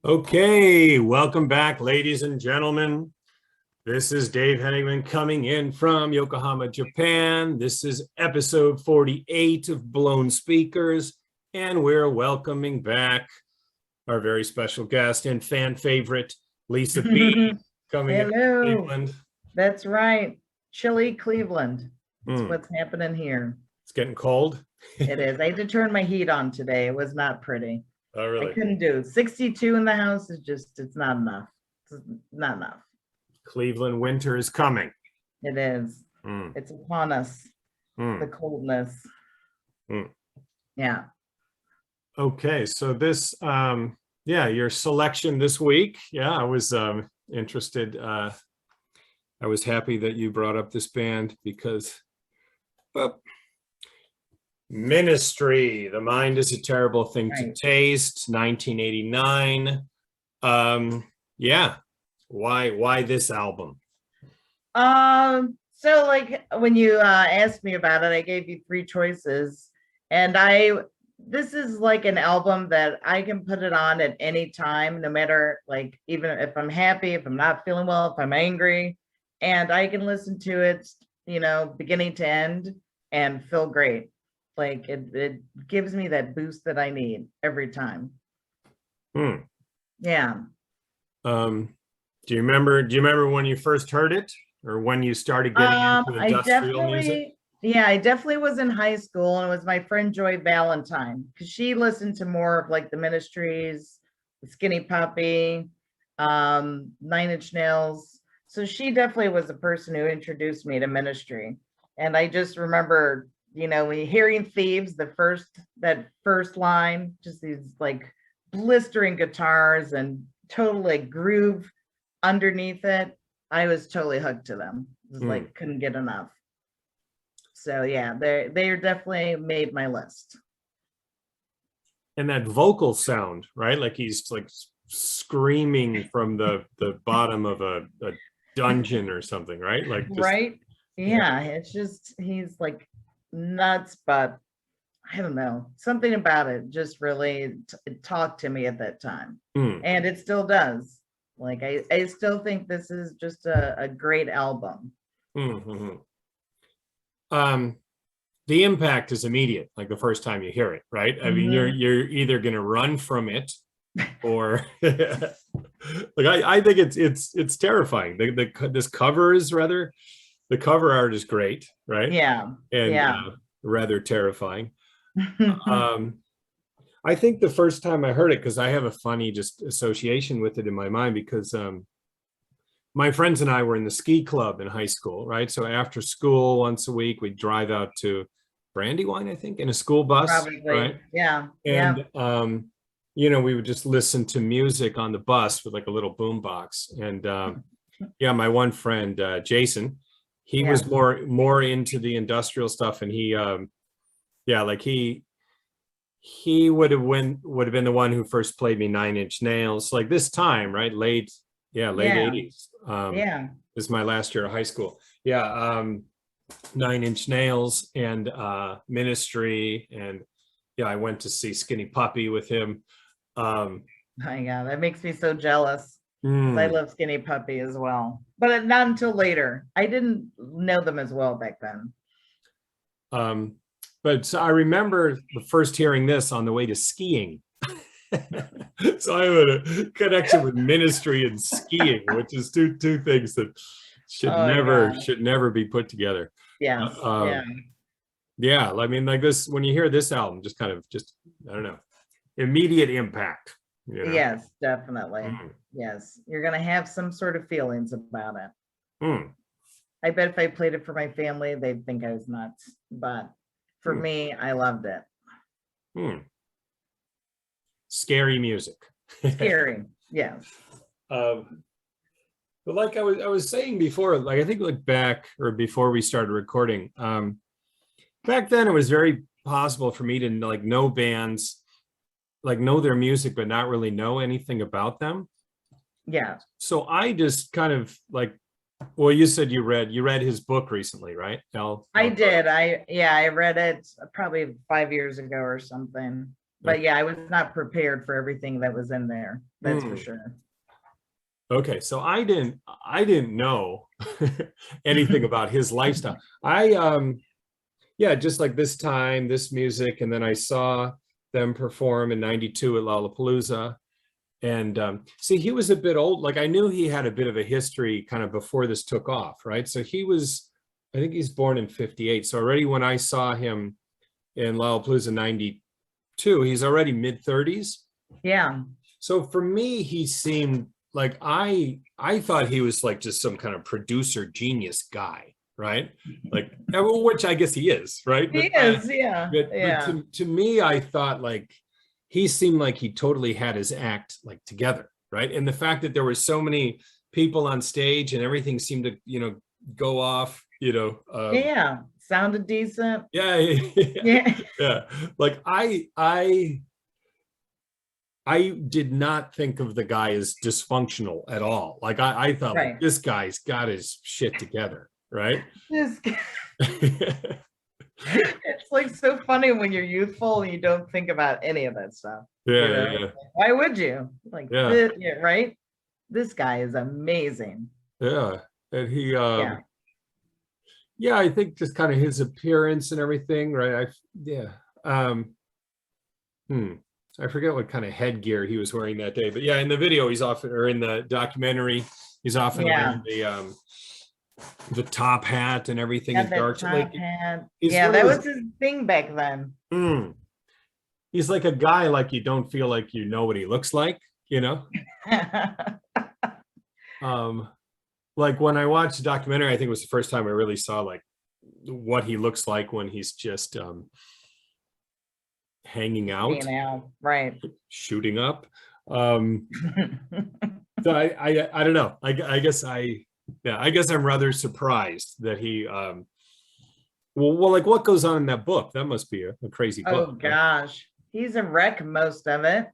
Okay, welcome back, ladies and gentlemen. This is Dave Hennigan coming in from Yokohama, Japan. This is episode 48 of Blown Speakers, and we're welcoming back our very special guest and fan favorite, Lisa B, coming in from Hello. Cleveland. That's right. Chilly Cleveland. That's Mm, what's happening here. it's getting cold. It is. I had to turn my heat on today. It was not pretty. Oh, I really? couldn't do 62 in the house is just, it's not enough. It's not enough. Cleveland winter is coming. It is. Mm, It's upon us. The mm. coldness. Mm. Yeah. Okay, so this, your selection this week. Yeah, I was interested. I was happy that you brought up this band because, well, Ministry, The Mind is a Terrible Thing to Right. Taste, 1989. Yeah, why this album? So like when you asked me about it, I gave you three choices, and this is like an album that I can put it on at any time, no matter, like, even if I'm happy, if I'm not feeling well, if I'm angry, and I can listen to it, beginning to end and feel great. Like it gives me that boost that I need every time. Hmm. Yeah. Do you remember when you first heard it, or when you started getting into industrial music? I definitely was in high school, and it was my friend Joy Valentine, because she listened to more of like the Ministries, the Skinny Puppy, Nine Inch Nails. So she definitely was the person who introduced me to Ministry. And I just remember, when hearing Thieves, that first line, just these like blistering guitars and total like groove underneath it. I was totally hooked to them. It was like couldn't get enough. So yeah, they're definitely made my list. And that vocal sound, right? Like he's like screaming from the bottom of a dungeon or something, right? Like just, Right? Yeah, it's just he's like nuts, but I don't know, something about it just really talked to me at that time. And it still does. Like I still think this is just a great album. Mm-hmm. The impact is immediate, like the first time you hear it, right? I mean, you're either going to run from it, or like I think it's terrifying. This cover is rather, the cover art is great, right? Yeah. And Yeah. rather terrifying. I think the first time I heard it, because I have a funny just association with it in my mind, because my friends and I were in the ski club in high school, right? So after school, once a week, we'd drive out to Brandywine, I think, in a school bus. Probably. Right? Yeah. And we would just listen to music on the bus with like a little boom box. And my one friend, Jason, he was more into the industrial stuff, and he would have been the one who first played me Nine Inch Nails, like this time, right? Late 80s. This is my last year of high school. Nine Inch Nails and Ministry, and I went to see Skinny Puppy with him. My God, that makes me so jealous. I love Skinny Puppy as well, but not until later. I didn't know them as well back then. But so I remember the first hearing this on the way to skiing. So I have a connection with Ministry and skiing, which is two things that should never be put together. Yes. Yeah. I mean, like this, when you hear this album, just I don't know, immediate impact. Yes, definitely. Yes, you're gonna have some sort of feelings about it. I bet if I played it for my family, they'd think I was nuts. But for me, I loved it. Scary music. Scary, yes. But like I was saying before, like I think like back, or before we started recording, back then it was very possible for me to like know bands, like know their music, but not really know anything about them. Yeah. So I just kind of like, well, you said you read his book recently, right? I did. I read it probably 5 years ago or something. But yeah, I was not prepared for everything that was in there. That's for Mm. sure. Okay, so I didn't know anything about his lifestyle. Yeah, just like this time, this music, and then I saw them perform in '92 at Lollapalooza. And see, he was a bit old. Like I knew he had a bit of a history kind of before this took off, right? So I think he's born in '58. So already when I saw him in Lollapalooza '92, he's already mid 30s. Yeah. So for me, he seemed like I thought he was like just some kind of producer genius guy, right? Like, which I guess he is, right? He But is. Yeah. but Yeah. to me, I thought like he seemed like he totally had his act like together, right? And the fact that there were so many people on stage and everything seemed to, go off, Yeah. Sounded decent. yeah, yeah, Yeah. yeah. Like I did not think of the guy as dysfunctional at all. Like I thought like Right. this guy's got his shit together, right? This it's like so funny when you're youthful and you don't think about any of that stuff. You Yeah, know, yeah, why would you? Like yeah, this, yeah, right? This guy is amazing. yeah. And he Yeah. yeah, I think just kind of his appearance and everything, right? Yeah. Um, hmm. I forget what kind of headgear he was wearing that day, but yeah, in the video he's often, or in the documentary, he's often Yeah. wearing the top hat and everything Got is that dark. Like top hat. he's Yeah, one of that those, was his thing back then. he's like a guy like you don't feel like you know what he looks like, you know? Um, like when I watched the documentary, I think it was the first time I really saw like what he looks like when he's just hanging out, Right. shooting up. So I don't know. I guess I guess I'm rather surprised that he well like what goes on in that book? That must be a crazy Oh book. gosh. He's a wreck most of it.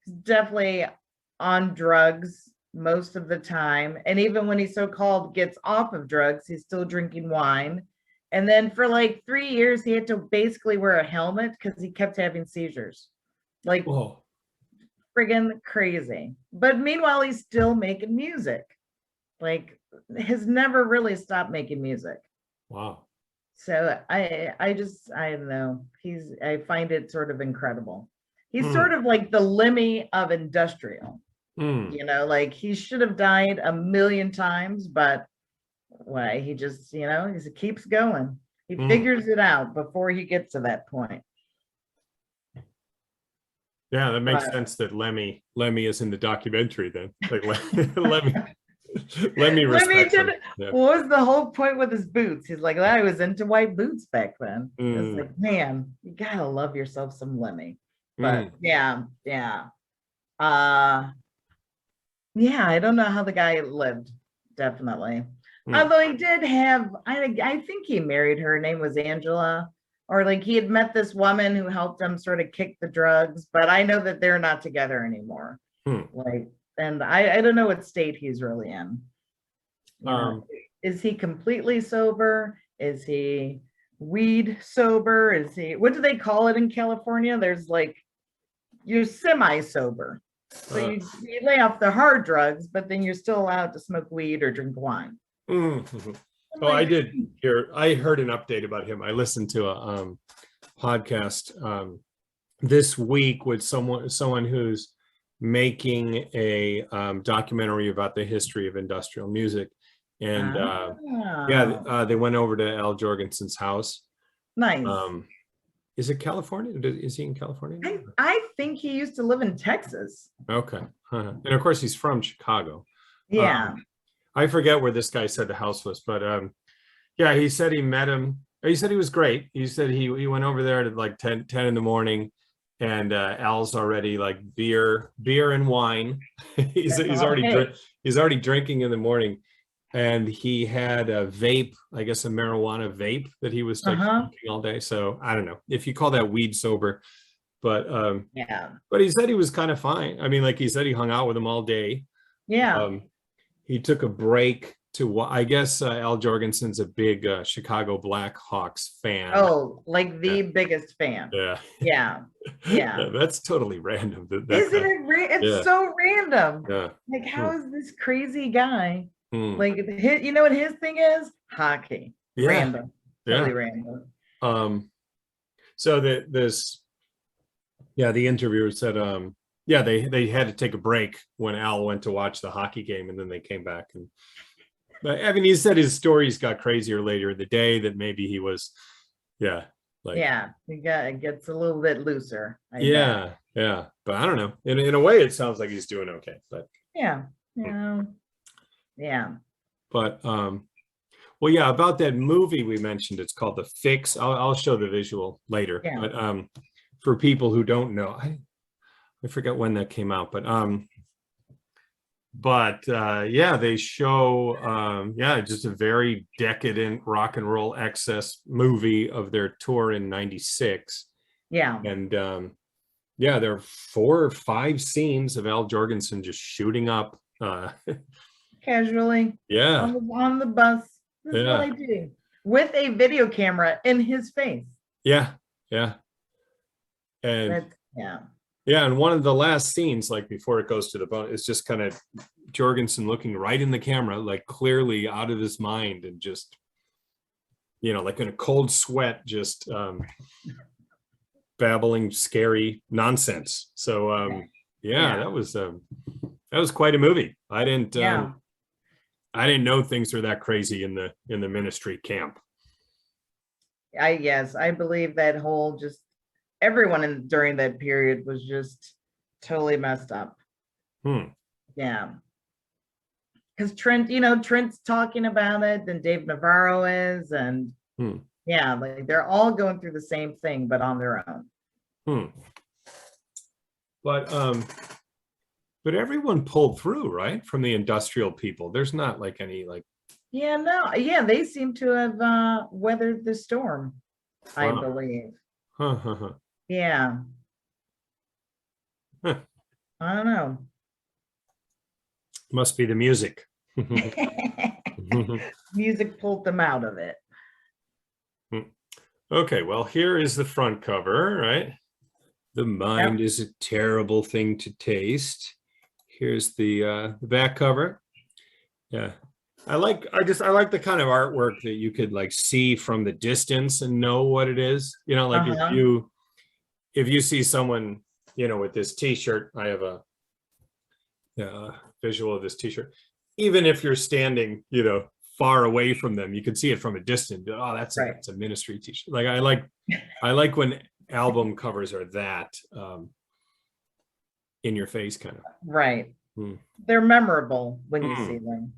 He's definitely on drugs most of the time. And even when he so-called gets off of drugs, he's still drinking wine. And then for like 3 years, he had to basically wear a helmet because he kept having seizures. Like Oh, friggin' crazy. But meanwhile, he's still making music. Like has never really stopped making music. wow. So I don't know. I find it sort of incredible. He's Hmm. sort of like the Lemmy of industrial. Hmm. Like he should have died a million times, but why he just, he keeps going. He Hmm. figures it out before he gets to that point. Yeah, that makes But sense that Lemmy is in the documentary then. Like Lemmy Lemmy respects him. did. Yeah. What was the whole point with his boots? He's like, I was into white boots back then. It's like, man, you gotta love yourself some Lemmy. But yeah. Yeah, I don't know how the guy lived, definitely. Although he did have, I think he married her. Her name was Angela, or like he had met this woman who helped him sort of kick the drugs, but I know that they're not together anymore. Like, and I don't know what state he's really in. Is he completely sober? Is he weed sober? Is he, what do they call it in California? There's like, you're semi-sober. So you lay off the hard drugs, but then you're still allowed to smoke weed or drink wine. Oh, I heard an update about him. I listened to a podcast this week with someone who's making a documentary about the history of industrial music. And they went over to Al Jorgensen's house. Nice. Is it California? Is he in California? I think he used to live in Texas. Okay. And of course he's from Chicago. Yeah. I forget where this guy said the house was, but yeah, he said he met him. He said he was great. He said he went over there at like 10 in the morning, and Al's already like beer and wine. he's already drinking in the morning, and he had a vape, I guess a marijuana vape that he was like smoking all day. So I don't know if you call that weed sober, but yeah. But he said he was kind of fine. I mean, like he said, he hung out with him all day. Yeah. He took a break I guess Al Jorgensen's a big Chicago Blackhawks fan. Oh, like the biggest fan. Yeah. Yeah. Yeah. Yeah, that's totally random. That Isn't kind it? It's yeah. so random. Yeah. Like, how is this crazy guy? Hmm. Like, you know what his thing is? Hockey. Yeah. Random. Totally Yeah. random. So the interviewer said, they had to take a break when Al went to watch the hockey game, and then they came back. And but I mean, he said his stories got crazier later in the day, that maybe he was, it gets a little bit looser. I bet. Yeah. But I don't know. In a way, it sounds like he's doing okay. But Yeah. But well, yeah, about that movie we mentioned, it's called The Fix. I'll show the visual later. Yeah. But for people who don't know, I forget when that came out, but they show just a very decadent rock and roll excess movie of their tour in '96. Yeah. And there are 4 or 5 scenes of Al Jorgensen just shooting up Casually. Yeah. On the bus. This is what I do. With a video camera in his face. Yeah. And and one of the last scenes, like before it goes to the bone, is just kind of Jorgensen looking right in the camera, like clearly out of his mind, and just, like in a cold sweat, just babbling scary nonsense. So that was quite a movie. I didn't know things were that crazy in the Ministry camp. I believe that whole just everyone during that period was just totally messed up. Yeah. Because Trent's talking about it, and Dave Navarro is, and like they're all going through the same thing, but on their own. But everyone pulled through, right? From the industrial people. There's not like any they seem to have weathered the storm, I believe. Yeah. Huh. I don't know. Must be the music. Music pulled them out of it. Okay, well, here is the front cover, right? The mind is a terrible thing to taste. Here's the back cover. Yeah. I like the kind of artwork that you could like see from the distance and know what it is. If you see someone, with this t-shirt, I have a visual of this t-shirt. Even if you're standing, far away from them, you can see it from a distance. Oh, that's a Ministry t-shirt. Like I like when album covers are that in your face kind of. Right. They're memorable when you see them.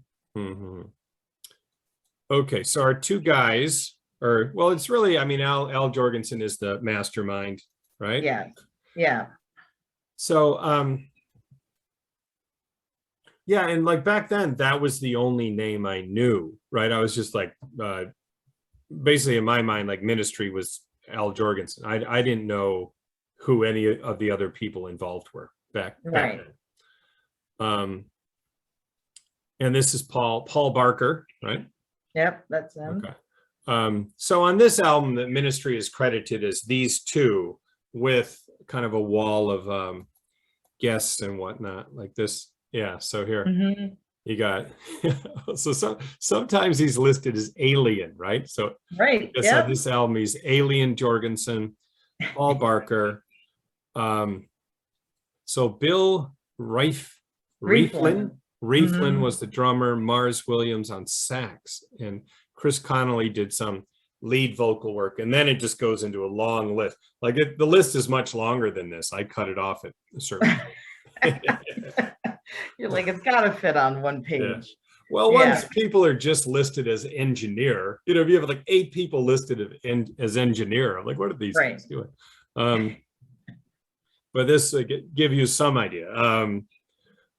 Okay, so our 2 guys it's really, Al Jorgensen is the mastermind, right? Yeah. So and like back then, that was the only name I knew, right? I was just like basically in my mind, like Ministry was Al Jorgensen. I didn't know who any of the other people involved were back then. And this is Paul Barker, right? Yep, that's him. Okay. So on this album, the Ministry is credited as these 2 with kind of a wall of guests and whatnot, like this. Yeah. So here you got. So sometimes he's listed as Alien, right? So right. On this album, he's Alien Jorgensen, Paul Barker. So Bill Rieflin was the drummer, Mars Williams on sax, and Chris Connolly did some lead vocal work. And then it just goes into a long list. Like the list is much longer than this. I cut it off at a certain You're like, it's got to fit on one page. Yeah. Well, once people are just listed as engineer, if you have like 8 people listed as engineer, I'm like, what are these guys doing? But this give you some idea.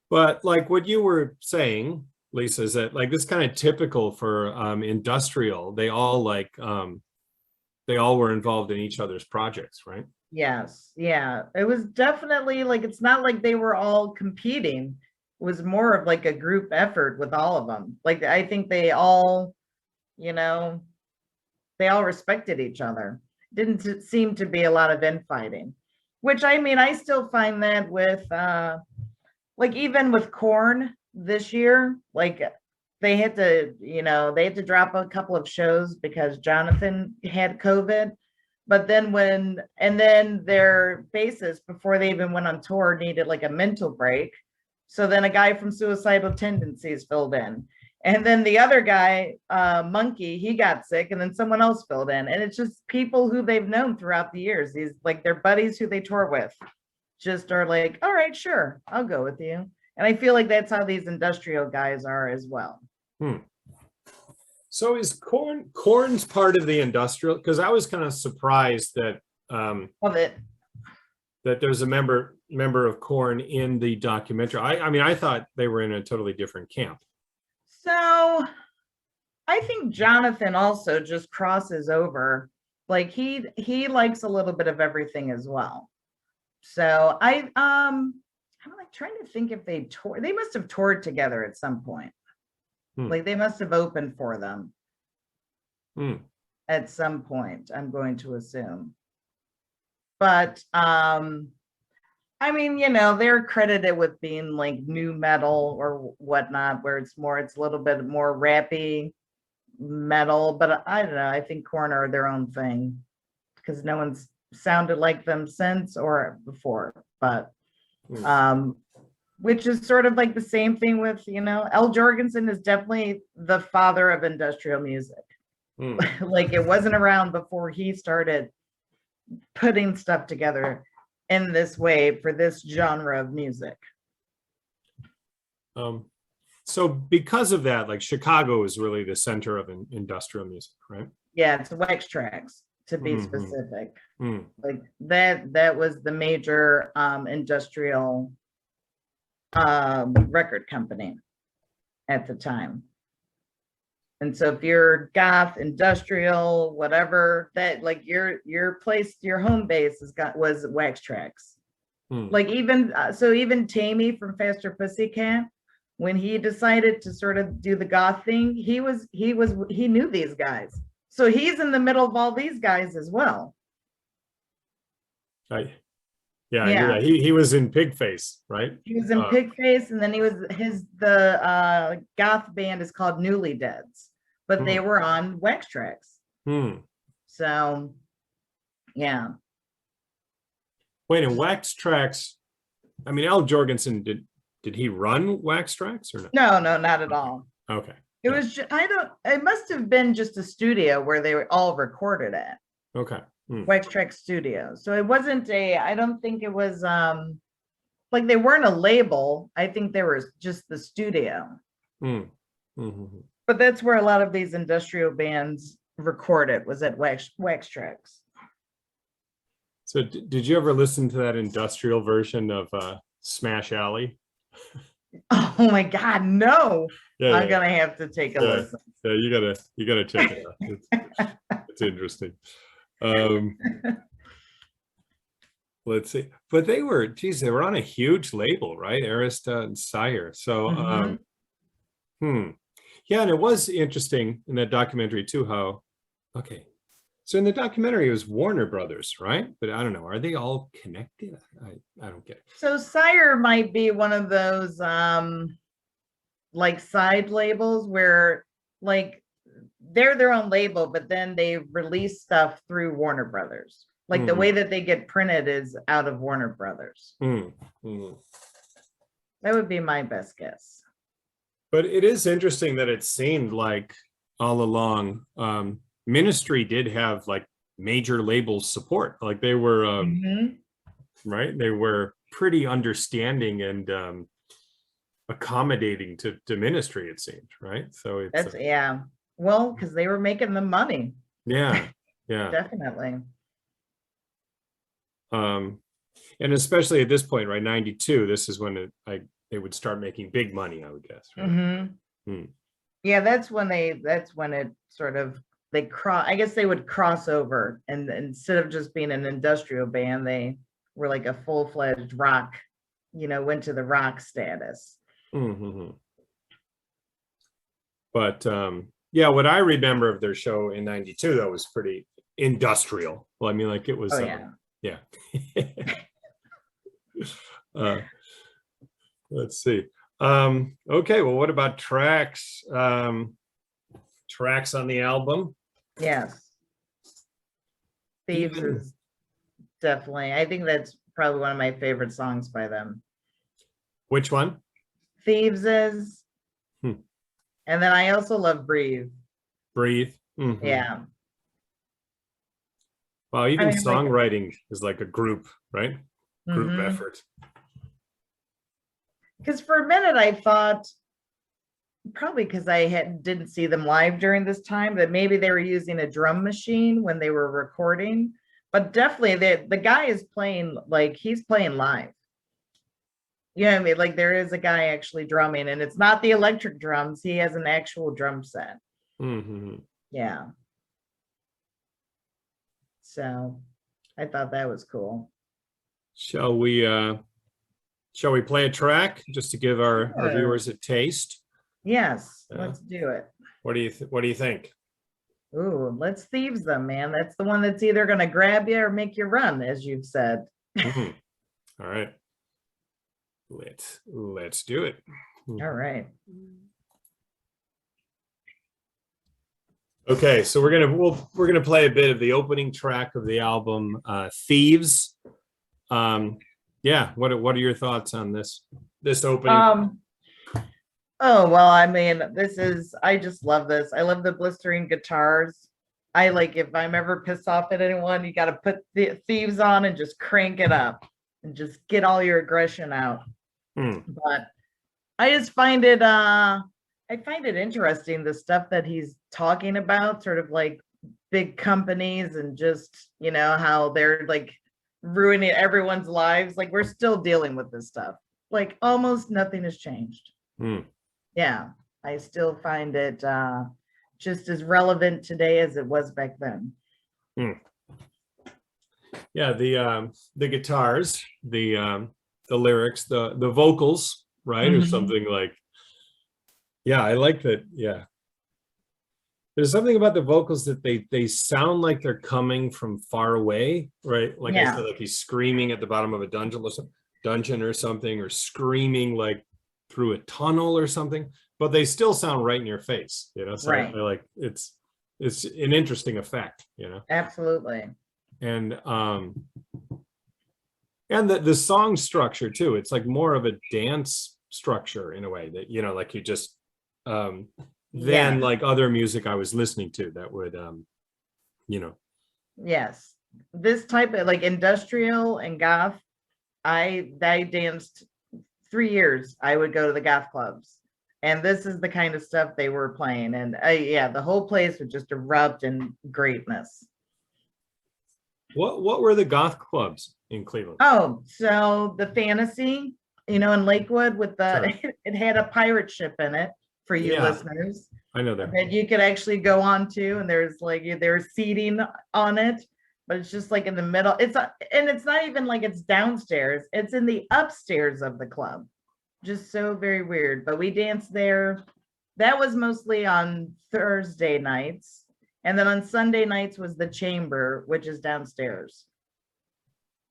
But like what you were saying, Lisa, is that like this kind of typical for industrial. They all were involved in each other's projects, right? Yes. Yeah. It was definitely like, it's not like they were all competing was more of like a group effort with all of them. Like I think they all, you know, they all respected each other. Didn't seem to be a lot of infighting, which I mean, I still find that with like even with Corn this year, like they had to, they had to drop a couple of shows because Jonathan had COVID. But then and then their bassist, before they even went on tour, needed like a mental break. So then a guy from Suicidal Tendencies filled in. And then the other guy, Monkey, he got sick, and then someone else filled in. And it's just people who they've known throughout the years. These like their buddies who they tour with just are like, all right, sure, I'll go with you. And I feel like that's how these industrial guys are as well. So is Corn's part of the industrial? Because I was kind of surprised that Of it. that there's a member of Corn in the documentary. I mean, I thought they were in a totally different camp. So I think Jonathan also just crosses over. Like he likes a little bit of everything as well. So I'm like trying to think if they must have toured together at some point. Like they must have opened for them at some point, I'm going to assume. But I mean, they're credited with being like new metal or whatnot, where it's a little bit more rappy metal. But I don't know, I think Korn are their own thing because no one's sounded like them since or before. But which is sort of like the same thing with, L. Jorgensen is definitely the father of industrial music. Like it wasn't around before he started putting stuff together in this way for this genre of music. So because of that, like Chicago is really the center of industrial music, right? Yeah, it's Wax Trax to be specific. Like that was the major industrial record company at the time. And so if you're goth, industrial, whatever, that like your place, your home base was Wax Trax. Like even Tammy from Faster Pussycat, when he decided to sort of do the goth thing, he knew these guys. So he's in the middle of all these guys as well. Yeah. He was in Pigface, right? He was in Pigface, and then the goth band is called Newly Deads, but they were on Wax Trax. So, yeah. Wait, in Wax Trax, I mean, Al Jorgensen, did he run Wax Trax or no? No, not at all. Okay. It was it must have been just a studio where they were all recorded at. Okay. Wax Trax Studio. So it wasn't I don't think it was like they weren't a label. I think they were just the studio. But that's where a lot of these industrial bands recorded, was at Wax Trax. So did you ever listen to that industrial version of Smash Alley? Oh my God, no. Yeah, I'm gonna have to take a listen. Yeah, you gotta check it out. It's interesting. Let's see, but they were on a huge label, right? Arista and Sire. So yeah, and it was interesting in that documentary too, how so in the documentary it was Warner Brothers, right? But I don't know, are they all connected? I don't get it. So Sire might be one of those like side labels where like they're their own label, but then they release stuff through Warner Brothers. Like the way that they get printed is out of Warner Brothers. That would be my best guess. But it is interesting that it seemed like all along, Ministry did have like major label support. Like they were, right? They were pretty understanding and accommodating to Ministry, it seemed, right? So it's yeah. Well, because they were making the money. Yeah. Definitely. And especially at this point, right? 92, this is when they would start making big money, I would guess. Right? Yeah, that's when it sort of I guess they would cross over, and instead of just being an industrial band, they were like a full-fledged rock, went to the rock status. Mhm. But yeah, what I remember of their show in 92 though was pretty industrial. Well, I mean, like it was Oh, yeah. yeah. uh, let's see. Okay, well, what about tracks? Tracks on the album? Yes. Thieves Even- is definitely, I think that's probably one of my favorite songs by them. Which one? Thieves is. Hmm. And then I also love Breathe. Breathe. Mhm. Yeah. Well, even mean, like- songwriting is like a group, right? Group Mhm. effort. Because for a minute I thought, probably because I didn't see them live during this time, that maybe they were using a drum machine when they were recording. But definitely the guy is playing, like he's playing live. You know what I mean? Like there is a guy actually drumming, and it's not the electric drums. He has an actual drum set. Mhm. Yeah. So I thought that was cool. Shall we play a track just to give our Sure. viewers a taste? Yes, Yeah. let's do it. What do you think? Ooh, let's thieves them, man. That's the one that's either gonna grab you or make you run, as you've said. Mhm. All right. Let's do it. All right. Okay, so we're gonna play a bit of the opening track of the album, Thieves. Yeah, what are your thoughts on this opening? Oh, well, I mean, I just love this. I love the blistering guitars. I like, if I'm ever pissed off at anyone, you got to put the Thieves on and just crank it up and just get all your aggression out. Hmm. But I just find it interesting, the stuff that he's talking about, sort of like big companies and just, how they're like ruining everyone's lives. Like we're still dealing with this stuff. Like almost nothing has changed. Hmm. Yeah, I still find it just as relevant today as it was back then. Yeah, the guitars, the lyrics, the vocals, right? Or Mhm. something like, yeah, I like that. Yeah. There's something about the vocals that they sound like they're coming from far away, right? Like I Yeah. said, like he's screaming at the bottom of a dungeon or something, or screaming like through a tunnel or something, but they still sound right in your face, So Right. I like it's an interesting effect, Absolutely. And the song structure too. It's like more of a dance structure in a way that, like you just than Yeah. like other music I was listening to that would Yes. This type of like industrial and goth, I danced 3 years. I would go to the goth clubs, and this is the kind of stuff they were playing. And yeah, the whole place would just erupt in greatness. What were the goth clubs in Cleveland? Oh, so the Fantasy, in Lakewood with the, Sure. it had a pirate ship in it for you Yeah. listeners I know that. that you could actually go on to, and there's seating on it, but it's just like in the middle. And it's not even like it's downstairs, it's in the upstairs of the club. Just so very weird. But we danced there. That was mostly on Thursday nights. And then on Sunday nights was the Chamber, which is downstairs,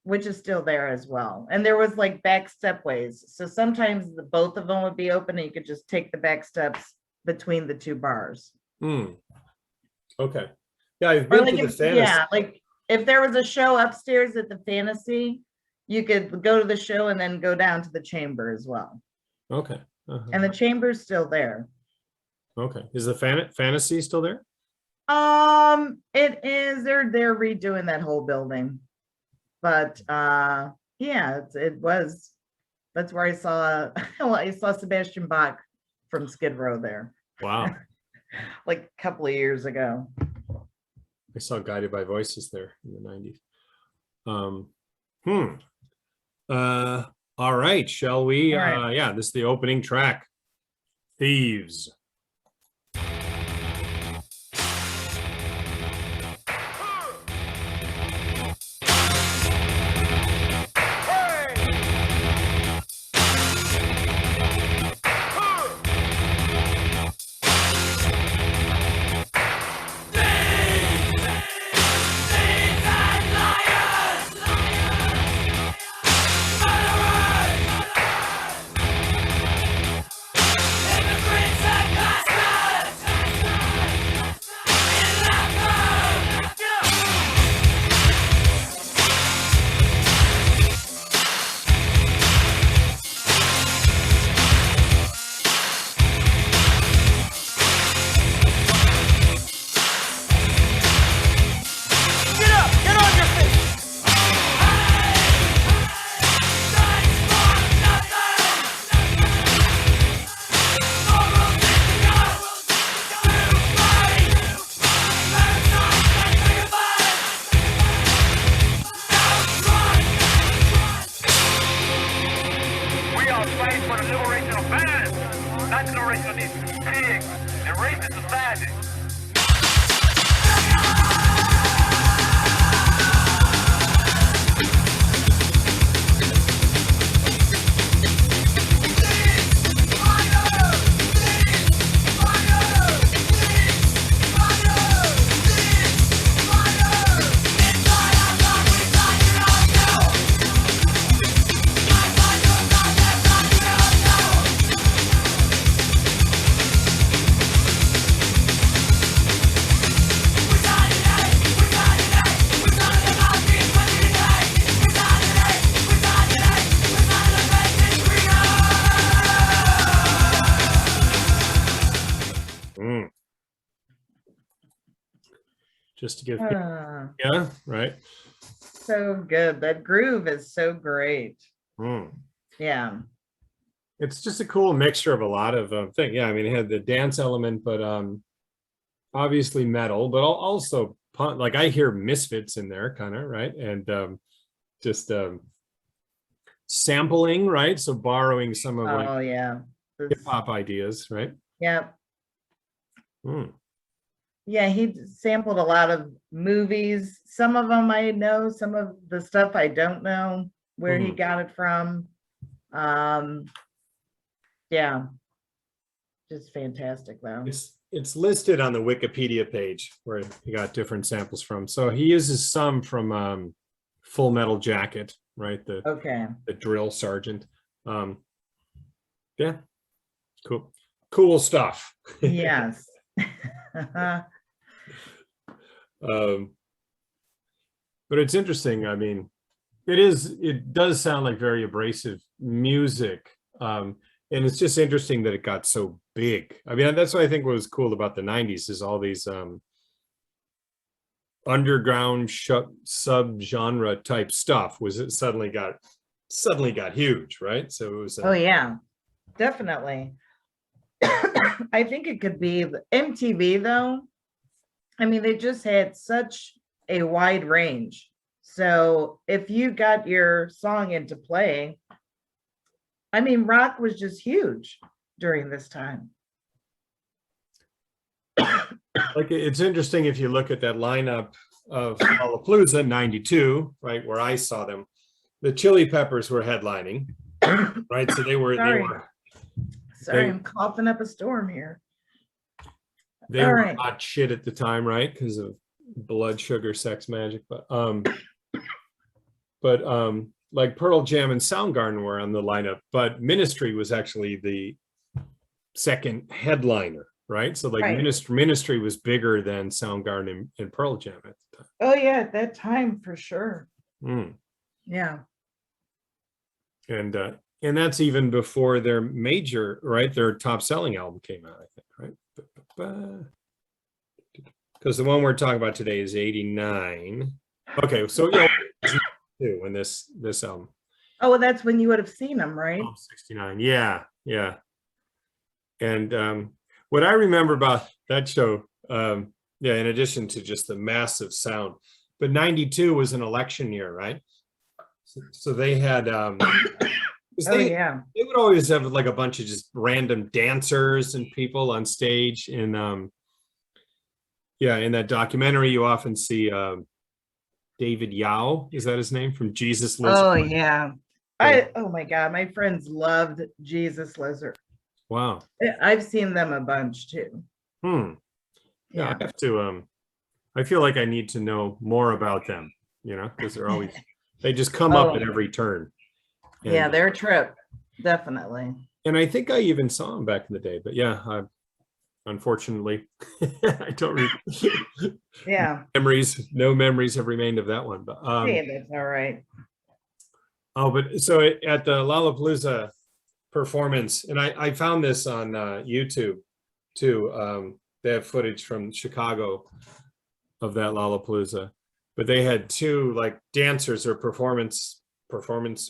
which is still there as well. And there was like back stepways. So sometimes both of them would be open and you could just take the back steps between the two bars. Okay. Yeah, I've Or been like to the if, Fantasy. yeah, like if there was a show upstairs at the Fantasy, you could go to the show and then go down to the Chamber as well. Okay. Uh-huh. And the Chamber's still there. Okay. Is the Fantasy still there? It is. They're redoing that whole building, but yeah, it was. That's where I saw. Well, I saw Sebastian Bach from Skid Row there, Wow. like a couple of years ago. I saw Guided by Voices there in the 90s. All right. Shall we? All right. Yeah, this is the opening track. Thieves. racist society. Mm. Just to give, Ah, yeah, right. so good. That groove is so great. Mm. Yeah. It's just a cool mixture of a lot of things. Yeah, I mean, it had the dance element, but obviously metal, but also punk. Like I hear Misfits in there, kind of, right? And just sampling, right? So borrowing some of like Oh, yeah. hip This- hop ideas, right? Yep. Mm. Yeah, he sampled a lot of movies. Some of them I know, some of the stuff I don't know where he Mhm. got it from. Yeah, just fantastic though. It's listed on the Wikipedia page where he got different samples from. So he uses some from Full Metal Jacket, right? Okay, The drill sergeant. Yeah, cool stuff. yes. Um, but it's interesting. I mean, it does sound like very abrasive music. And it's just interesting that it got so big. I mean, that's what I think was cool about the 90s is all these underground sub-genre type stuff was it suddenly got huge, right? So it was Oh, yeah, definitely. I think it could be the MTV though. I mean, they just had such a wide range. So if you got your song into play, I mean, rock was just huge during this time. like it's interesting if you look at that lineup of Lollapalooza 92, right, where I saw them. The Chili Peppers were headlining, right? So they were Sorry, they- I'm coughing up a storm here. they All were right. hot shit at the time, right? Because of Blood Sugar Sex Magic. But like Pearl Jam and Soundgarden were on the lineup, but Ministry was actually the second headliner, right? So like Right. Ministry was bigger than Soundgarden and Pearl Jam at the time. Oh, yeah, at that time for sure. Mm. Yeah. And that's even before their major, right? Their top selling album came out, I think, right? Because the one we're talking about today is 89. Okay, so yeah, when this album. Oh, well, that's when you would have seen them, right? Oh, 69. Yeah. And what I remember about that show, yeah, in addition to just the massive sound, but 92 was an election year, right? So they had Oh, yeah. they would always have like a bunch of just random dancers and people on stage. And yeah, in that documentary, you often see David Yao, is that his name, from Jesus Lizard? Oh, yeah. Oh my God, my friends loved Jesus Lizard. Wow. I've seen them a bunch too. Yeah, Yeah. I have to I feel like I need to know more about them, because they're always they just come up at every turn. Yeah, And- their trip, definitely. And I think I even saw them back in the day, but yeah, unfortunately, I don't Yeah. no memories have remained of that one. But Hey, that's all right. oh, but so at the Lollapalooza performance, and I found this on YouTube too. They have footage from Chicago of that Lollapalooza, but they had two like dancers or performance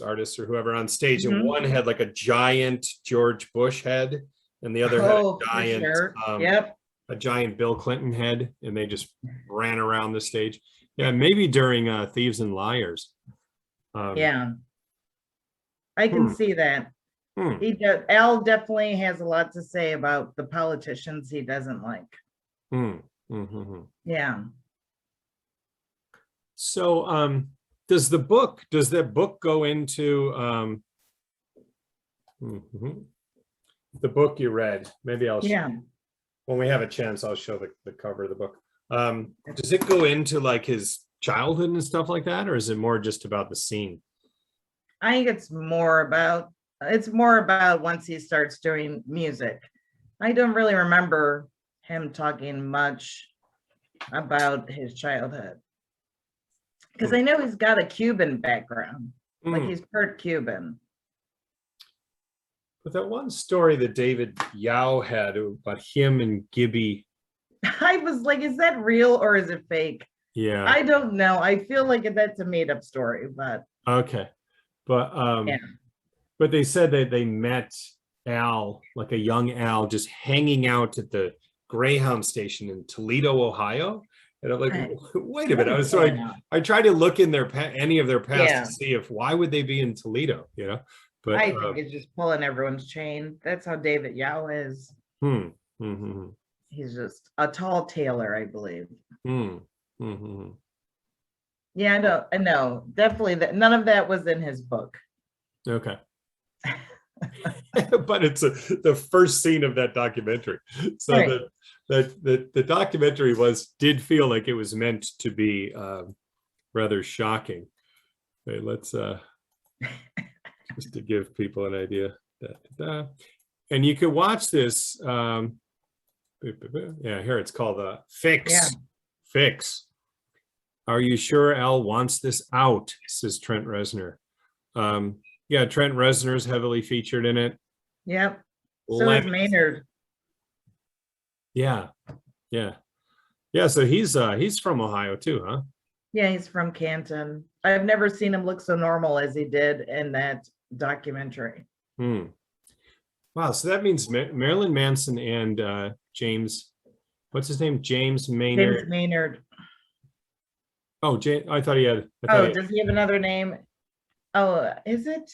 artists or whoever on stage, and Mhm. one had like a giant George Bush head, and the other had Oh, a for giant sure. Yep. a giant Bill Clinton head, and they just ran around the stage. Yeah, maybe during Thieves and Liars. Yeah. I can see that. Hmm, Al definitely has a lot to say about the politicians he doesn't like. hmm, hmm, hmm, hmm. Yeah. So, does that book go into, mhm, the book you read? Maybe Yeah. when we have a chance, I'll show the cover of the book. Does it go into like his childhood and stuff like that, or is it more just about the scene? I think it's more about once he starts doing music. I don't really remember him talking much about his childhood because Hmm. I know he's got a Cuban background, like Hmm. he's part Cuban. But that one story that David Yao had about him and Gibby, I was like, is that real or is it fake? yeah, I don't know. I feel like that's a made up story, but okay. But yeah. but they said that they met Al, like a young Al, just hanging out at the Greyhound station in Toledo, Ohio. And I'm like, I- wait a what minute. I is was so going on? I tried to look in any of their past to Yeah, see if why would they be in Toledo, you know? But I think it's just pulling everyone's chain. That's how David Yao is. hmm, hmm, hmm, He's just a tall tailor, I believe. hmm, hmm, hmm. Yeah, I know. Definitely that none of that was in his book. Okay. But it's the first scene of that documentary. So Right. the documentary did feel like it was meant to be rather shocking. Okay, let's just to give people an idea. Da, da, da. And you can watch this. Yeah, here it's called Fix. Yeah. Fix. Are you sure Al wants this out? Says Trent Reznor. Yeah, Trent Reznor's heavily featured in it. Yep. So is Lemmy. Maynard. Yeah, yeah, yeah. So he's from Ohio too, huh? Yeah, he's from Canton. I've never seen him look so normal as he did in that documentary. Hmm. Wow. So that means Marilyn Manson and James, what's his name? James James Maynard. Maynard. Oh, I thought he had. Oh, does he have another name? Oh, is it?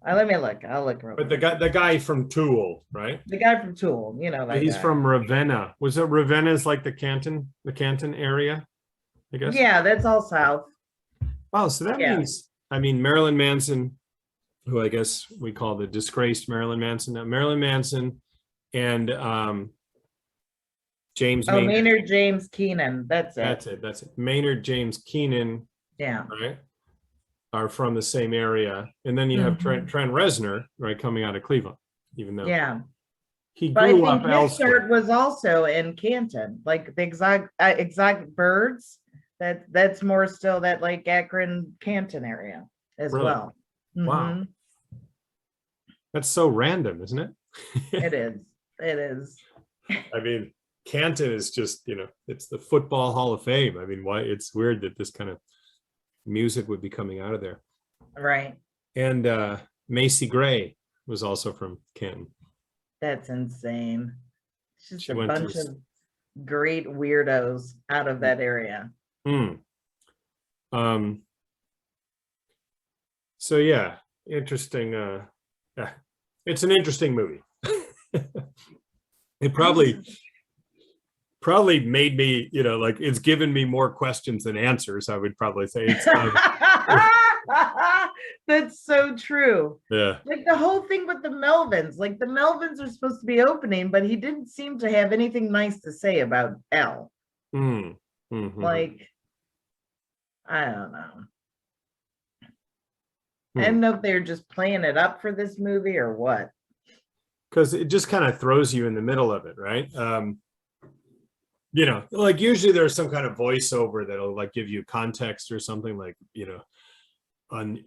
Let me look. I'll look real But quick. the guy from Tool, right? The guy from Tool, that He's guy. from Ravenna. Was it Ravenna's like the Canton area? I guess. Yeah, that's all south. Wow. So that Yeah. means, I mean, Marilyn Manson, who I guess we call the disgraced Marilyn Manson. Now, Marilyn Manson and James Oh, Maynard. Maynard James Keenan. That's it. That's it. Maynard James Keenan, Yeah. right, are from the same area. And then you have Mhm. Trent Reznor, right, coming out of Cleveland, even though Yeah. he But I grew think up his elsewhere. start was also in Canton, like the exotic birds. That's more still that like Akron Canton area as Really? well. Wow. Mhm. That's so random, isn't it? It is. It is. I mean, Canton is just, it's the Football Hall of Fame. I mean, why it's weird that this kind of music would be coming out of there. Right. And Macy Gray was also from Canton. That's insane. It's just She a went to bunch of great weirdos out of that area. Hmm. So yeah, interesting. Yeah, it's an interesting movie. It probably made me, like it's given me more questions than answers. I would probably say it's That's so true. yeah. Like the whole thing with the Melvins, like the Melvins are supposed to be opening, but he didn't seem to have anything nice to say about Elle. Hmm. Mhm. Like, I don't know. I Hmm. don't know if they're just playing it up for this movie or what. Because it just kind of throws you in the middle of it, right? Like usually there's some kind of voiceover that'll like give you context or something like, on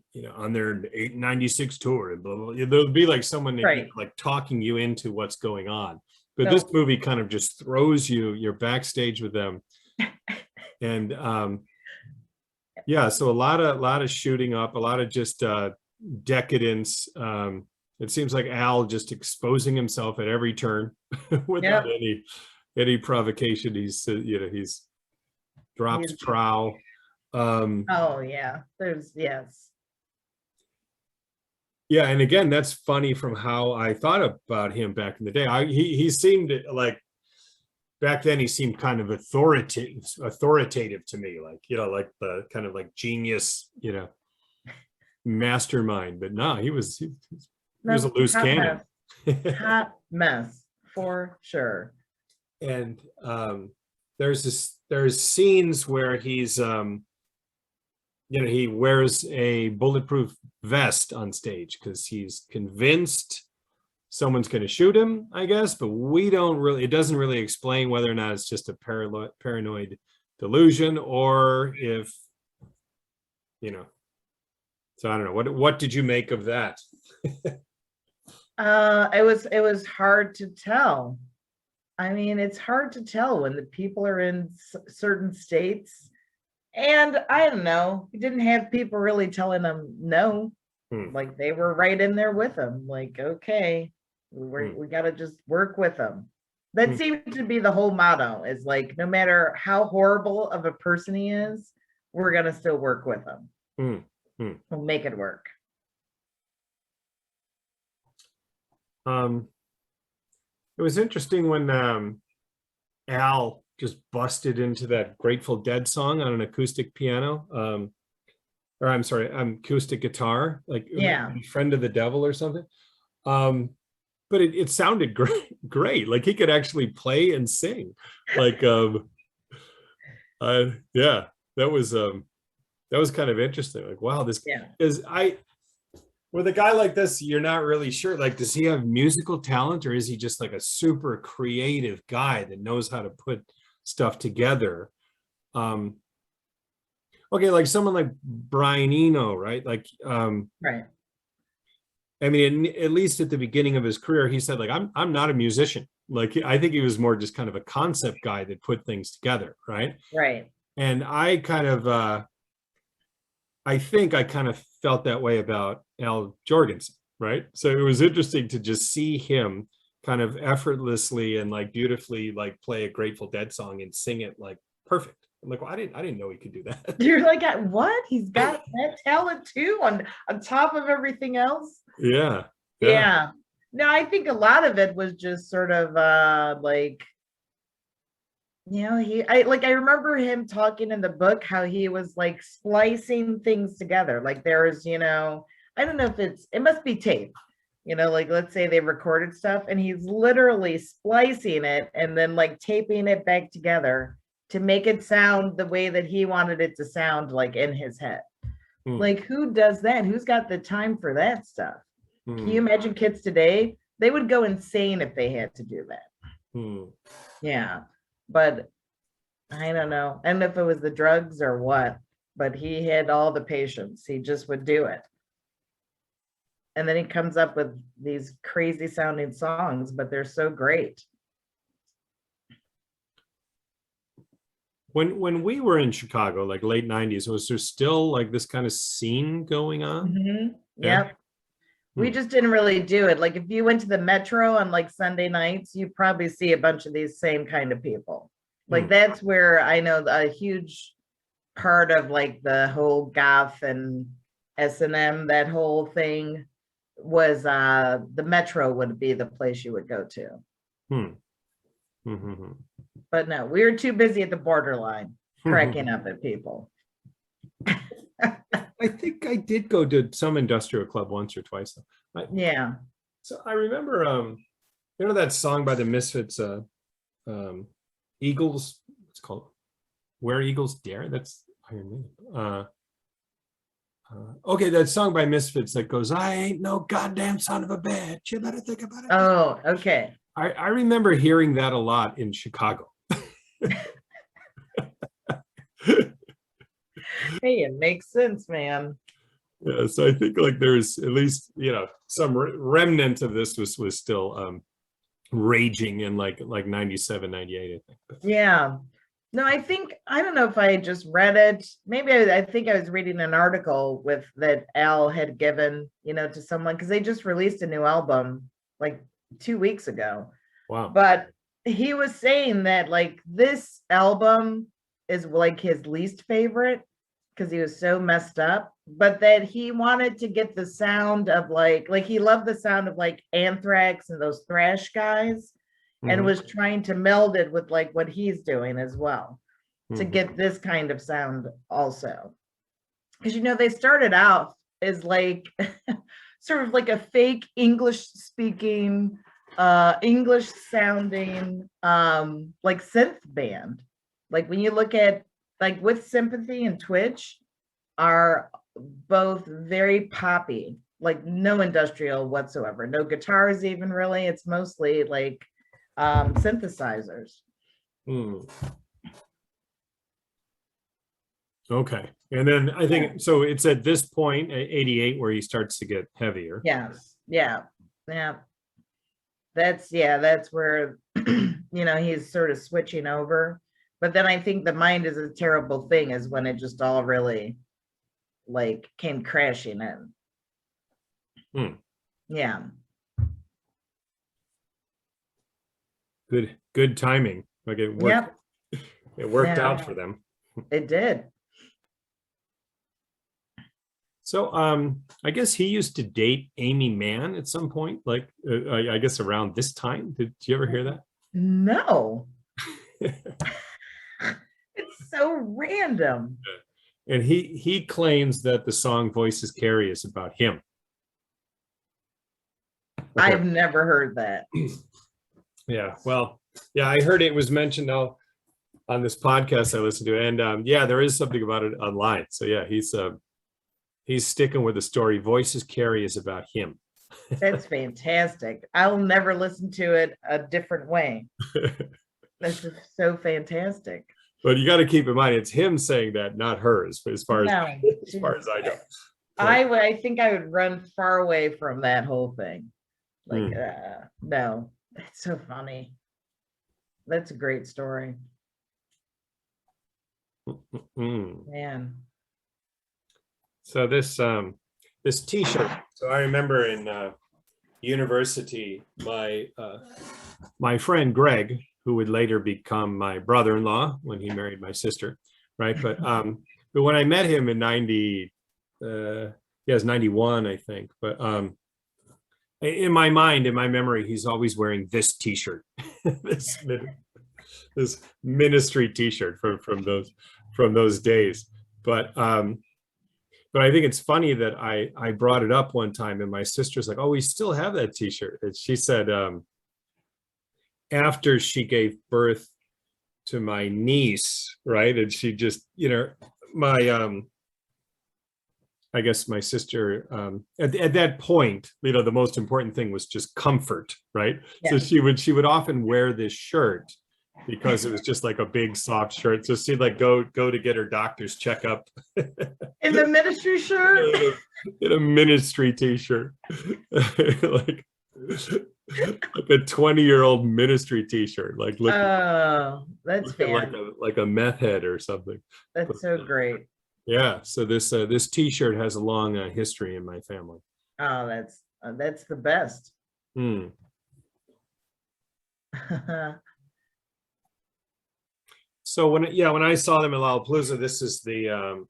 their 896 tour and blah, blah, blah. There'll be like someone Right. like talking you into what's going on. But No. this movie kind of just throws you're backstage with them. And yeah, so a lot of shooting up, a lot of just decadence. It seems like Al just exposing himself at every turn without any provocation. He's drops He's- trowel. Oh yeah, yes. Yeah, and again, that's funny from how I thought about him back in the day. He seemed like back then he seemed kind of authoritative to me, like, like the kind of like genius, mastermind. But no, he was a No, loose hot cannon. mess, hot mess for sure. And there's scenes where he wears a bulletproof vest on stage because he's convinced someone's going to shoot him, I guess, but it doesn't really explain whether or not it's just a paranoid delusion or if, so I don't know. What did you make of that? It was hard to tell. I mean, it's hard to tell when the people are in certain states. And I don't know, he didn't have people really telling him no. Like they were right in there with him. Like, okay, we got to just work with them. That seemed to be the whole motto, is like, no matter how horrible of a person he is, we're going to still work with him. We'll make it work. It was interesting when Al just busted into that Grateful Dead song on an acoustic piano, or I'm sorry, acoustic guitar, like Yeah. Friend of the Devil or something. But it sounded great. Like he could actually play and sing. Like, yeah, that was kind of interesting. Like, wow, this is with a guy like this, you're not really sure. Like, does he have musical talent, or is he just like a super creative guy that knows how to put stuff together? Okay, like someone like Brian Eno, right? Like, Right. I mean, at least at the beginning of his career, he said, like, I'm not a musician. Like, I think he was more just kind of a concept guy that put things together, right? Right. And I think I kind of felt that way about Al Jorgensen, right? So it was interesting to just see him kind of effortlessly and like beautifully like play a Grateful Dead song and sing it like perfect. I'm like, well, I didn't know he could do that. You're like, what? He's got that talent too, on top of everything else. Yeah. Yeah. No, I think a lot of it was just sort of like, I remember him talking in the book how he was like splicing things together. Like there's, I don't know if it must be tape, like let's say they recorded stuff and he's literally splicing it and then like taping it back together to make it sound the way that he wanted it to sound, like in his head. Like, who does that? Who's got the time for that stuff? Can you imagine kids today? They would go insane if they had to do that. Yeah. But I don't know. I don't know if it was the drugs or what, but he had all the patience. He just would do it. And then he comes up with these crazy sounding songs, but they're so great. When we were in Chicago, like late 90s, was there still like this kind of scene going on? Yep. We just didn't really do it. Like if you went to the Metro on like Sunday nights, you probably see a bunch of these same kind of people. Like that's where I know a huge part of like the whole goth and S&M, that whole thing was the Metro would be the place you would go to. But no, we were too busy at the Borderline cracking up at people. I think I did go to some industrial club once or twice. Yeah. So I remember, that song by the Misfits, Eagles. It's called "Where Eagles Dare." That's Iron Maiden. Okay, that song by Misfits that goes, "I ain't no goddamn son of a bitch. You better think about it." Oh, okay. I remember hearing that a lot in Chicago. Hey, it makes sense, man. Yeah, so I think like there's at least some remnant of this was still raging in like 97, 98, I think. Yeah. No, I don't know if I just read it. Maybe I think I was reading an article with that Al had given, to someone, because they just released a new album like 2 weeks ago. Wow. But he was saying that like this album is like his least favorite because he was so messed up. but that he wanted to get the sound of like he loved the sound of like Anthrax and those thrash guys, and Mhm, was trying to meld it with like what he's doing as well to mhm. get this kind of sound also. Because they started out as like sort of like a fake English speaking, English sounding like synth band. Like when you look at like With Sympathy and Twitch are both very poppy, like no industrial whatsoever, no guitars even really. It's mostly like synthesizers. Hmm. Okay. And then I Yeah. think, so it's at this point, at 88, where he starts to get heavier. Yes. Yeah. Yeah. That's where he's sort of switching over. But then I think The Mind is a Terrible Thing is when it just all really like came crashing in. Hmm. Yeah. Good timing. Like it worked, Yep. it worked Yeah. out for them. It did. So I guess he used to date Amy Mann at some point, like I guess around this time. Did you ever hear that? No. It's so random. And he claims that the song Voices Carry is about him. I've never heard that. Yeah, well, yeah, I heard it was mentioned on this podcast I listened to, and yeah, there is something about it online. So yeah, he's sticking with the story. Voices Carry is about him. That's fantastic. I'll never listen to it a different way. That's just so fantastic. But you got to keep in mind, it's him saying that, not hers. As far as No, as far as I know, I think I would run far away from that whole thing. Like, Hmm. no, it's so funny. That's a great story, Mm. man. So this T-shirt. So I remember in university, my friend Greg, who would later become my brother-in-law when he married my sister, right? But when I met him in 90, yes, 91, I think. But in my mind, in my memory, he's always wearing this T-shirt, this ministry T-shirt from those days. But I think it's funny that I brought it up one time, and my sister's like, "Oh, we still have that T-shirt." And she said, after she gave birth to my niece, right, and she just, my I guess my sister, at that point, the most important thing was just comfort, right? So Yeah. she would often wear this shirt because it was just like a big soft shirt. So she'd like go to get her doctor's checkup In the ministry shirt. in a ministry T-shirt, like a 20-year-old ministry T-shirt, like That's looking like a meth head or something. That's so great. Yeah, so this T-shirt has a long history in my family. Oh, that's the best. Hmm. So when I saw them at Lollapalooza, this is the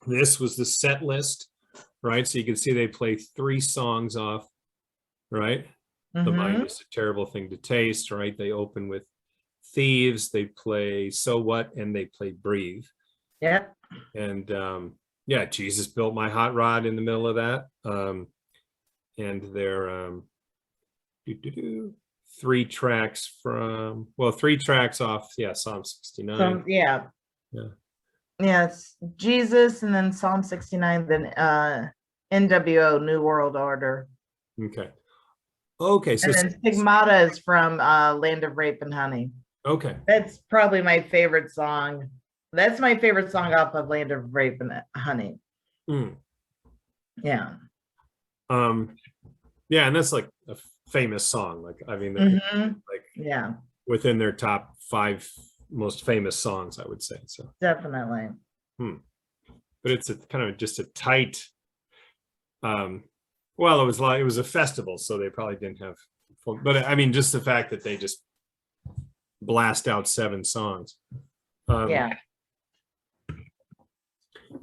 this was the set list, right? So you can see they play 3 songs off, right? The Mind is a Terrible Thing to Taste, right? They open with Thieves, they play So What, and they play Breathe. Yeah. And yeah, Jesus Built My Hot Rod in the middle of that. And they're 3 tracks off, yeah, Psalm 69. Yeah. Yeah. Yeah, it's Jesus and then Psalm 69, then NWO, New World Order. Okay, so And then Stigmata is from Land of Rape and Honey. okay. That's probably my favorite song. That's my favorite song off of Land of Rape and Honey. Mm. Yeah. Yeah, and that's like a famous song. Like, I mean, like Yeah, within their top 5 most famous songs, I would say. So definitely. but it's kind of just a tight. Well, it was a festival, so they probably didn't have. But I mean, just the fact that they just blast out 7 songs. Yeah.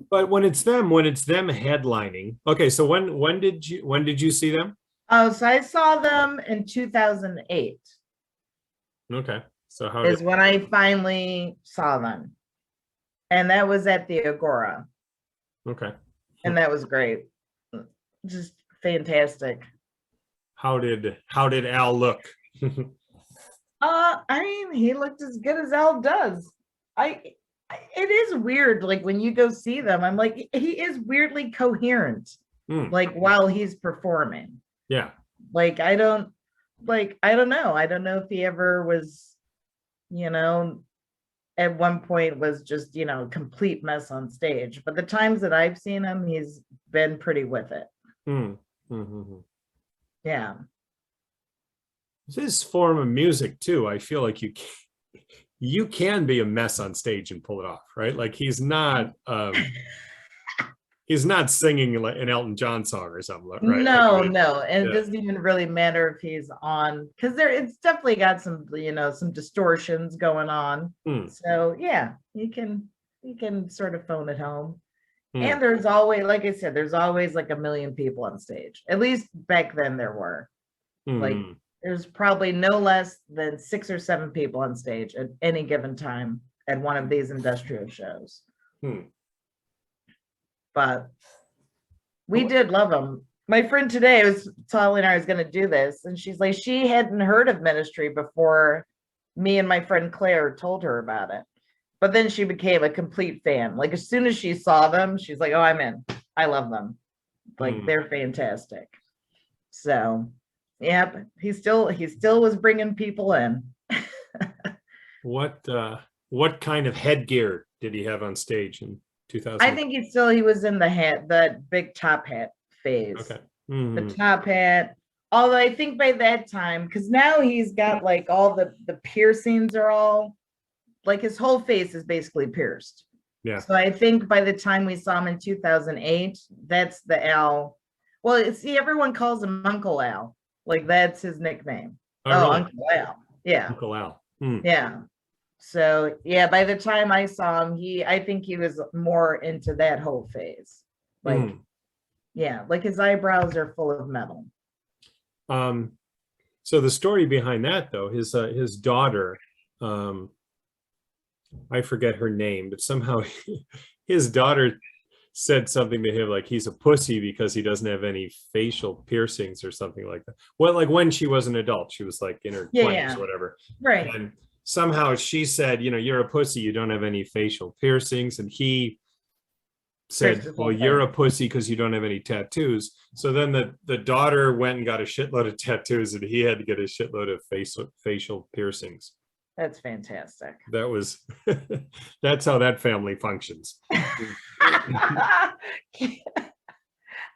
But when it's them headlining, okay, so when did you see them? Oh, so I saw them in 2008 Okay, so how is did, when I finally saw them. And that was at the Agora. okay, And that was great. Just fantastic. how did Al look? I mean, he looked as good as Al does. I it is weird, like when you go see them, I'm like, he is weirdly coherent, Hmm, like while he's performing. yeah. Like I don't know. I don't know if he ever was, you know, at one point was just, a complete mess on stage. But the times that I've seen him, he's been pretty with it. Hmm, hmm, hmm, hmm. Yeah. This form of music too, I feel like you can be a mess on stage and pull it off, right? Like he's not singing like an Elton John song or something, right? Like, No, no. And it yeah. doesn't even really matter if he's on, because it's definitely got some, some distortions going on. Hmm, So yeah, you can sort of phone it home. hmm, And there's always, like I said, there's always like a million people on stage. At least back then there were. Like hmm, there's probably no less than 6 or 7 people on stage at any given time at one of these industrial shows. hmm. But we did love them. My friend today was telling her I was going to do this, and she's like, she hadn't heard of Ministry before me and my friend Claire told her about it. But then she became a complete fan. Like as soon as she saw them, she's like, "Oh, I'm in. I love them. Like Hmm. they're fantastic." So, yep, he still was bringing people in. What kind of headgear did he have on stage in I 2000? think he was in the hat, that big top hat phase. Okay. The Hmm, top hat. Although I think by that time, because now he's got like all the piercings are all like his whole face is basically pierced. yeah. So I think by the time we saw him in 2008, that's the Al. Well, see, everyone calls him Uncle Al. Like that's his nickname. Oh, Oh, really? Uncle Al. Yeah. Uncle Al. Hmm, Yeah. So yeah, by the time I saw him, I think he was more into that whole phase. Like, hmm. yeah, like his eyebrows are full of metal. Um, so the story behind that though, his daughter, I forget her name, but somehow his daughter said something to him like he's a pussy because he doesn't have any facial piercings or something like that. Well, like when she was an adult, she was like in her Yeah, 20s yeah. or whatever. Right. And somehow she said, you're a pussy, you don't have any facial piercings. And he Pierced said, his well, whole you're a face. pussy because you don't have any tattoos. So then the daughter went and got a shitload of tattoos and he had to get a shitload of facial piercings. That's fantastic. That was that's how that family functions.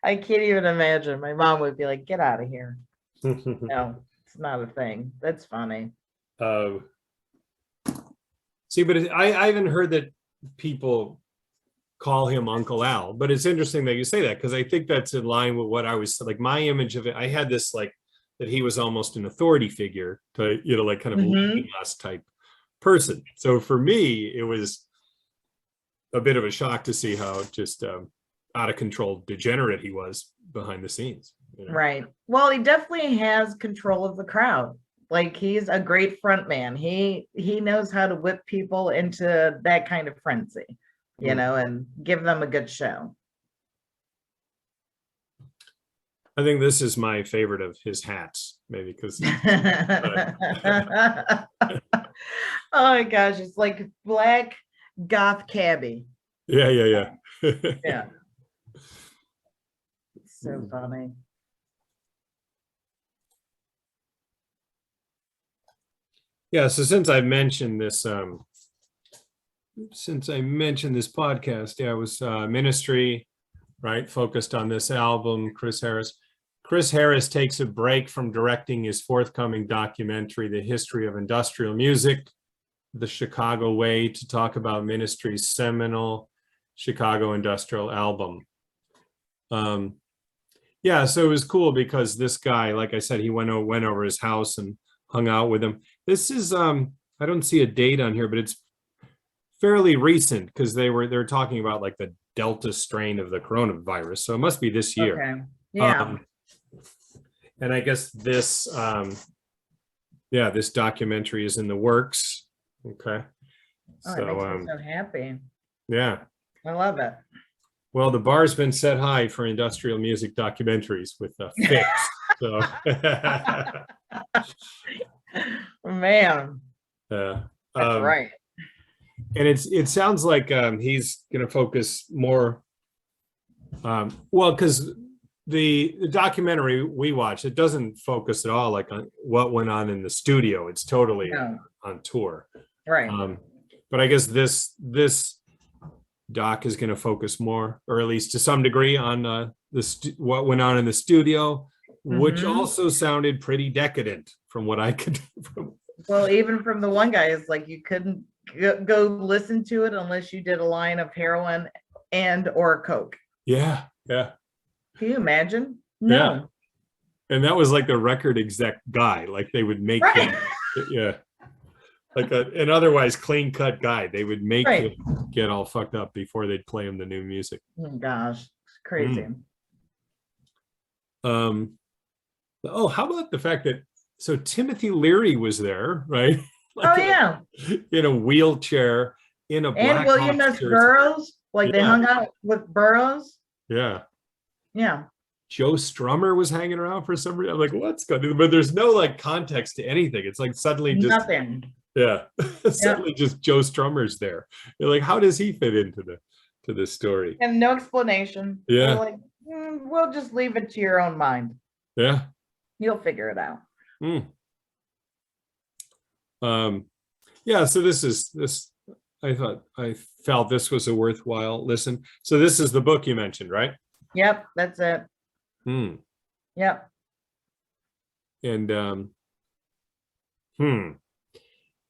I can't even imagine. My mom would be like, "Get out of here." No, it's not a thing. That's funny. uh, See, but I haven't heard that people call him Uncle Al, but it's interesting that you say that because I think that's in line with what I was like. My image of it, I had this like that he was almost an authority figure to, like kind of Mhm. leading us type person. So for me, it was a bit of a shock to see how just out of control degenerate he was behind the scenes. Right. Well, he definitely has control of the crowd. Like he's a great front man. He knows how to whip people into that kind of frenzy, Mm. and give them a good show. I think this is my favorite of his hats, maybe because Oh my gosh, it's like black goth cabbie. yeah, yeah, yeah. Yeah. So funny. Yeah, so since I mentioned this podcast, yeah, it was Ministry, right? Focused on this album, Chris Harris. Chris Harris takes a break from directing his forthcoming documentary, The History of Industrial Music, The Chicago Way, to talk about Ministry's seminal Chicago industrial album. Yeah, so it was cool because this guy, like I said, he went over his house and hung out with him. This is I don't see a date on here, but it's fairly recent because they're talking about like the Delta strain of the coronavirus. So it must be this year. Okay. Yeah. And I guess this, this documentary is in the works. Okay. Oh, it makes me so happy. Yeah. I love it. Well, the bar's been set high for industrial music documentaries with Fix. So, Man, that's right. And it sounds like he's going to focus more. Well, because the documentary we watched, it doesn't focus at all like on what went on in the studio. It's totally No. on tour. Right. But I guess this doc is going to focus more, or at least to some degree, on what went on in the studio, which also sounded pretty decadent from what I could. Well, even from the one guy, is like you couldn't go listen to it unless you did a line of heroin and or coke. Yeah. Can you imagine? No. Yeah. And that was like the record exec guy. Like they would make him, like an otherwise clean cut guy. They would make him get all fucked up before they'd play him the new music. Oh gosh, it's crazy. Oh, how about the fact that Timothy Leary was there, right? In a wheelchair, in a and William S. Burroughs, they hung out with Burroughs. Yeah. Yeah. Joe Strummer was hanging around for some reason. I'm like, what's going on? But there's no like context to anything. It's like suddenly just nothing. Yeah. Suddenly just Joe Strummer's there. You're like, how does he fit into the story? And no explanation. Yeah. Like, we'll just leave it to your own mind. Yeah. You'll figure it out. So this I felt this was a worthwhile listen. So this is the book you mentioned, right? Yep, that's it. Yep. And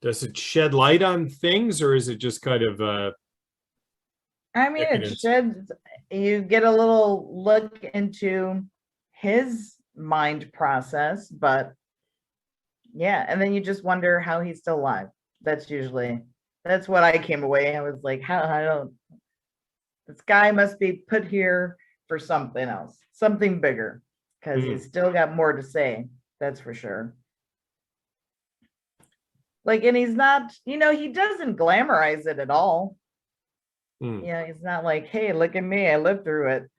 does it shed light on things, or is it just kind of I mean, it sheds, you get a little look into his mind process, but yeah, and then you just wonder how he's still alive. That's what I came away. I was like, this guy must be put here for something else, something bigger, because he's still got more to say. That's for sure. Like, and he's not, he doesn't glamorize it at all. He's not like, hey, look at me, I lived through it.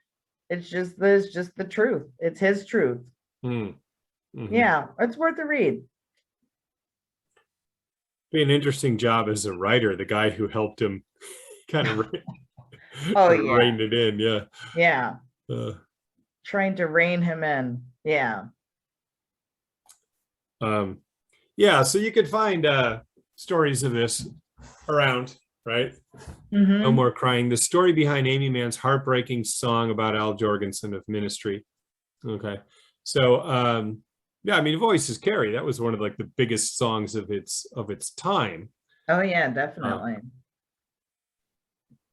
It's just the truth. It's his truth. Yeah, it's worth a read. Be an interesting job as a writer, the guy who helped him kind of rein it in. Yeah. Trying to rein him in. Yeah. So you could find stories of this around, right? No More Crying, the story behind Aimee Mann's heartbreaking song about Al Jourgensen of Ministry. Okay. So Voices Carry, that was one of like the biggest songs of its time. Oh yeah, definitely.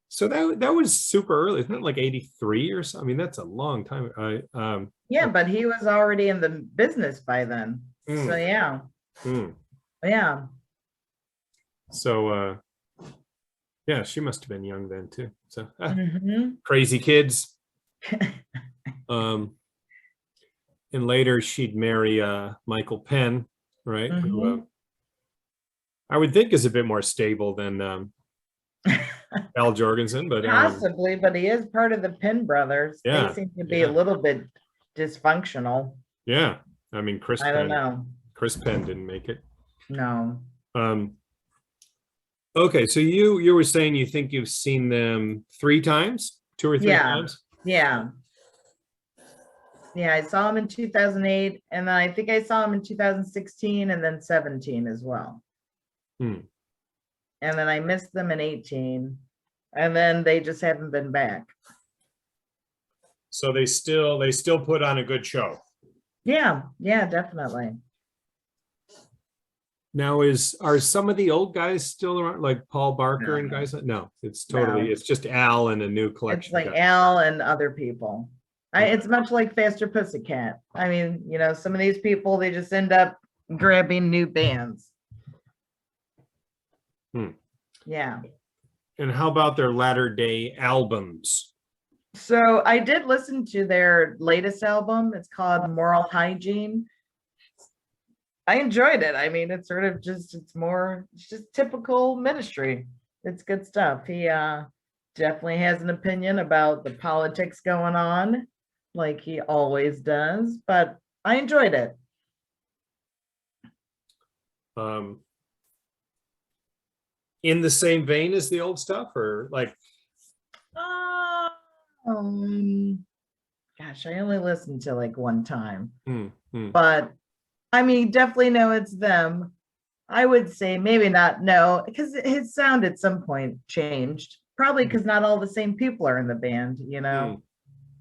So that was super early. Isn't it like 83 or something? I mean, that's a long time. But he was already in the business by then. So yeah. Yeah. So she must have been young then too. So Crazy Kids. And later she'd marry Michael Penn, right? Who I would think is a bit more stable than Al Jourgensen, but possibly, but he is part of the Penn brothers. They seem to be a little bit dysfunctional. Yeah. I mean, Chris Penn didn't make it. No. Okay, so you were saying you think you've seen them 3 times, 2 or 3 times? Yeah. Yeah, I saw him in 2008, and then I think I saw him in 2016 and then 17 as well. And then I missed them in 18, and then they just haven't been back. So they still put on a good show. Yeah, definitely. Now are some of the old guys still around, like Paul Barker and guys? No, it's just Al and a new collection. It's like Al and other people. It's much like Faster Pussycat. I mean, some of these people, they just end up grabbing new bands. Yeah. And how about their latter day albums? So I did listen to their latest album. It's called Moral Hygiene. I enjoyed it. I mean, it's sort of just, it's just typical Ministry. It's good stuff. He definitely has an opinion about the politics going on, like he always does, but I enjoyed it. Um, in the same vein as the old stuff, or like, Gosh, I only listened to like one time, hmm, hmm, but I mean, definitely know it's them. I would say maybe not no, because his sound at some point changed. Probably because not all the same people are in the band, you hmm, know?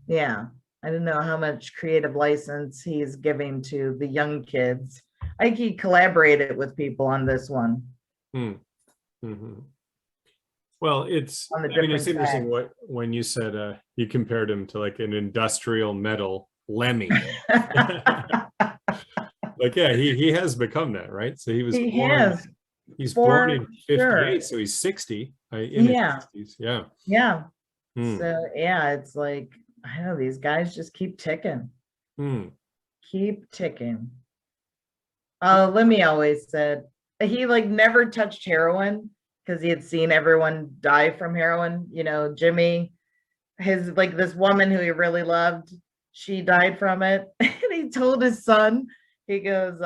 Yeah. I don't know how much creative license he's giving to the young kids. I think he collaborated with people on this one, hmm, hmm. Well, it's, on the I mean, it's different interesting tracks. when you said you compared him to like an industrial metal Lemmy. Like, yeah, he has become that, right? So He has, he's born for in sure. 58, so he's 60, in his Yeah. 60s. Yeah. Yeah. Hmm, So yeah, it's like, I know these guys just keep ticking, hmm, keep ticking. Lemmy always said he like never touched heroin because he had seen everyone die from heroin. You know, Jimmy, his like this woman who he really loved, she died from it. And he told his son, he goes,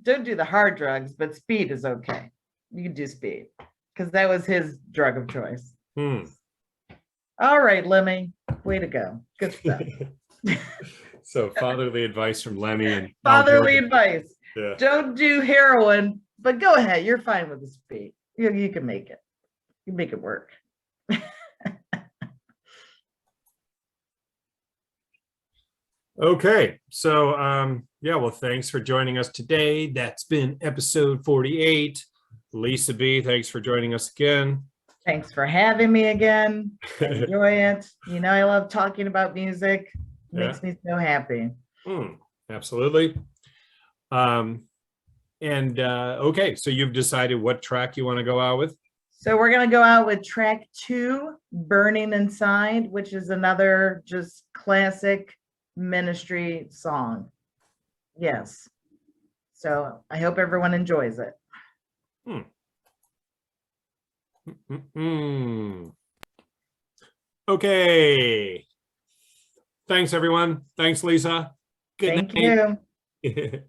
don't do the hard drugs, but speed is okay. You can do speed. Because that was his drug of choice. hmm. All right, Lemmy, way to go. Good stuff. So fatherly advice from Lemmy and Al Fatherly Jordan. advice. Yeah. Don't do heroin, but go ahead. You're fine with the speed. You can make it. You make it work. Okay. So yeah, well, thanks for joining us today. That's been episode 48. Lisa B, thanks for joining us again. Thanks for having me again. Enjoy it. You know, I love talking about music. It makes me so happy. Absolutely. And okay, so you've decided what track you want to go out with? So we're going to go out with track 2, Burning Inside, which is another just classic Ministry song. Yes. So I hope everyone enjoys it. Okay. Thanks, everyone. Thanks, Lisa. Good Thank night. you.